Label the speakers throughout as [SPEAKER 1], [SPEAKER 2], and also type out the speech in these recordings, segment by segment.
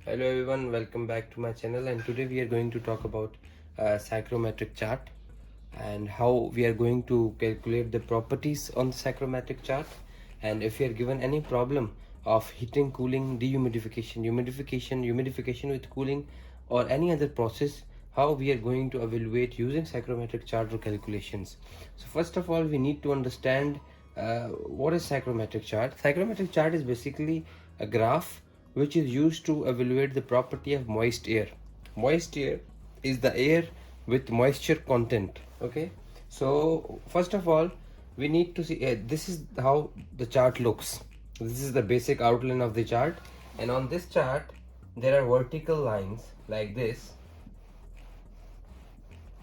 [SPEAKER 1] Hello everyone, welcome back to my channel, and today we are going to talk about psychrometric chart and how we are going to calculate the properties on the psychrometric chart. And if we are given any problem of heating, cooling, dehumidification, humidification with cooling, or any other process, how we are going to evaluate using psychrometric chart for calculations. So first of all, we need to understand what is psychrometric chart. Psychrometric chart is basically a graph which is used to evaluate the property of moist air. Moist air is the air with moisture content. Okay, so first of all, we need to see this is how the chart looks. This is the basic outline of the chart, and on this chart there are vertical lines like this.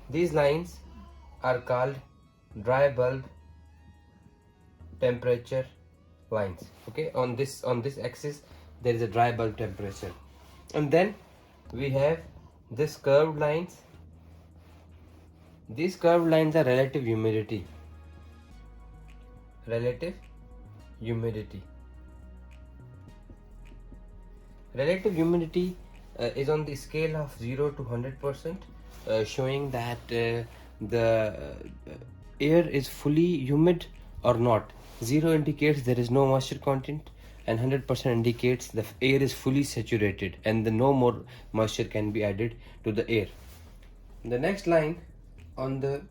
[SPEAKER 1] These lines are called dry bulb temperature lines. Okay, on this axis there is a dry bulb temperature, and then we have this curved lines. These curved lines are relative humidity. Relative humidity is on the scale of 0 to 100%, showing that the air is fully humid or not. 0 indicates there is no moisture content, and 100% indicates the air is fully saturated and no more moisture can be added to the air. The next line on the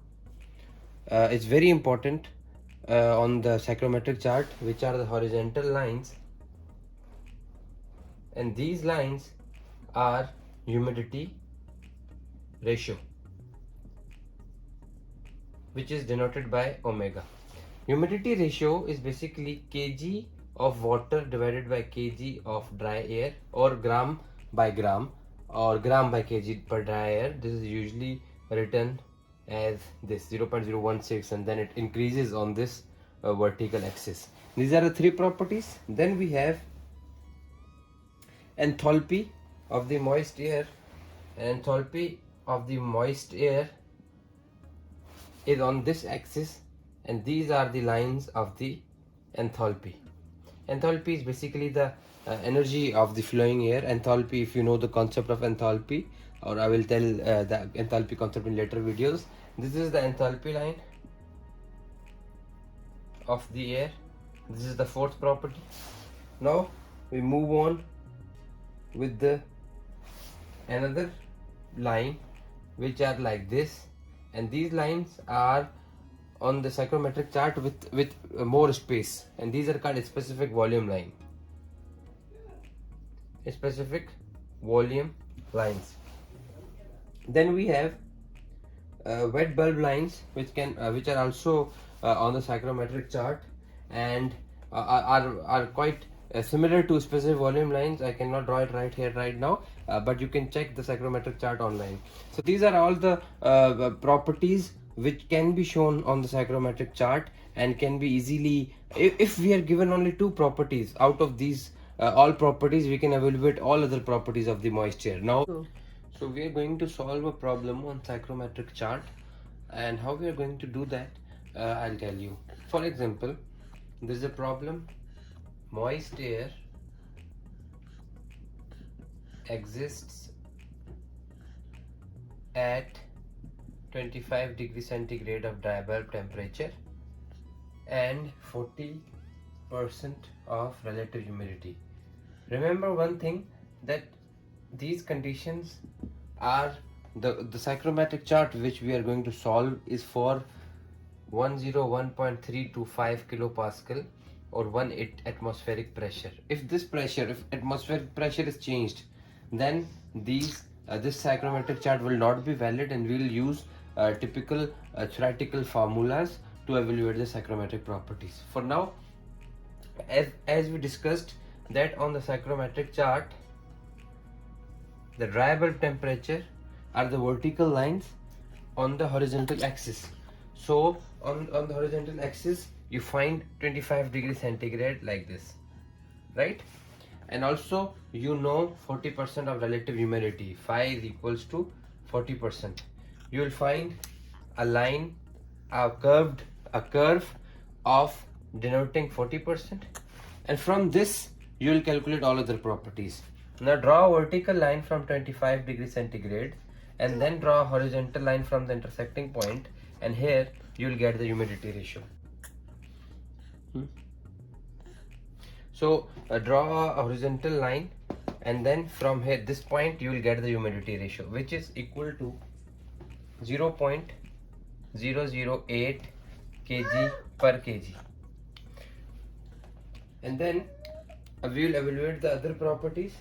[SPEAKER 1] is very important on the psychrometric chart, which are the horizontal lines, and these lines are humidity ratio, which is denoted by omega. Humidity ratio is basically kg of water divided by kg of dry air, or gram by gram, or gram by kg per dry air. This is usually written as this 0.016, and then it increases on this vertical axis. These are the three properties. Then we have enthalpy of the moist air. Enthalpy of the moist air is on this axis, and these are the lines of the enthalpy. Enthalpy is basically the energy of the flowing air. Enthalpy, if you know the concept of enthalpy, or I will tell the enthalpy concept in later videos. This is the enthalpy line of the air. This is the fourth property. Now we move on with the another line, which are like this, and these lines are on the psychrometric chart with more space, and these are called a specific volume line. A specific volume lines. Then we have wet bulb lines, which are also on the psychrometric chart, and are quite similar to specific volume lines. I cannot draw it right here right now, but you can check the psychrometric chart online. So these are all the properties which can be shown on the psychrometric chart, and can be easily, if we are given only two properties out of these all properties, we can evaluate all other properties of the moisture. Now, so we are going to solve a problem on psychrometric chart, and how we are going to do that, I'll tell you. For example, there is a problem: moist air exists at 25 degrees centigrade of dry bulb temperature and 40% of relative humidity. Remember one thing, that these conditions are the psychrometric chart which we are going to solve is for 101.325 kilopascal or 18 atmospheric pressure. If atmospheric pressure is changed, then this psychrometric chart will not be valid, and we will use typical theoretical formulas to evaluate the psychrometric properties. For now, as we discussed, that on the psychrometric chart, the dry bulb temperature are the vertical lines on the horizontal axis. So on the horizontal axis, you find 25 degrees centigrade like this, right? And also, you know, 40% of relative humidity, phi is equals to 40%. You will find a line, a curve of denoting 40%, and from this you will calculate all other properties. Now draw a vertical line from 25 degrees centigrade and then draw a horizontal line from the intersecting point, and here you will get the humidity ratio. So draw a horizontal line, and then from here this point you will get the humidity ratio, which is equal to 0.008 kg per kg. And then we will evaluate the other properties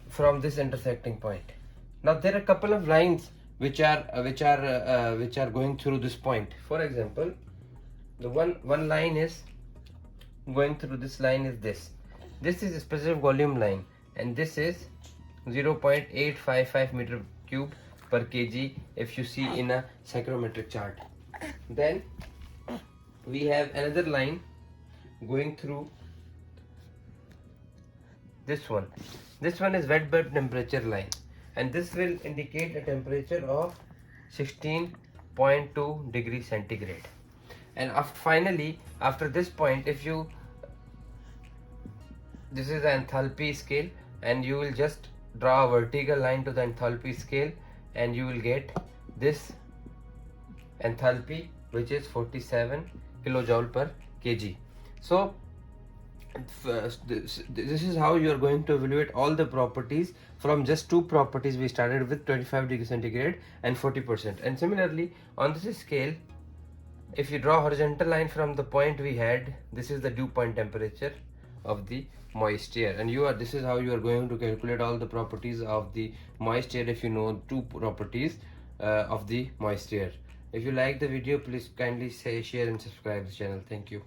[SPEAKER 1] from this intersecting point. Now there are a couple of lines which are going through this point. For example, the one line is going through this line is this. This is a specific volume line, and this is 0.855 meter cube per kg if you see in a psychrometric chart. Then we have another line going through this one. This one is wet bulb temperature line, and this will indicate a temperature of 16.2 degrees centigrade. And finally, after this point, if you, this is the enthalpy scale, and you will just draw a vertical line to the enthalpy scale, and you will get this enthalpy, which is 47 kilojoule per kg. So this is how you are going to evaluate all the properties. From just two properties we started with, 25 degrees centigrade and 40%. And similarly on this scale, if you draw horizontal line from the point we had, this is the dew point temperature of the moist air, and this is how you are going to calculate all the properties of the moist air if you know two properties of the moist air. If you like the video, please kindly share and subscribe the channel. Thank you.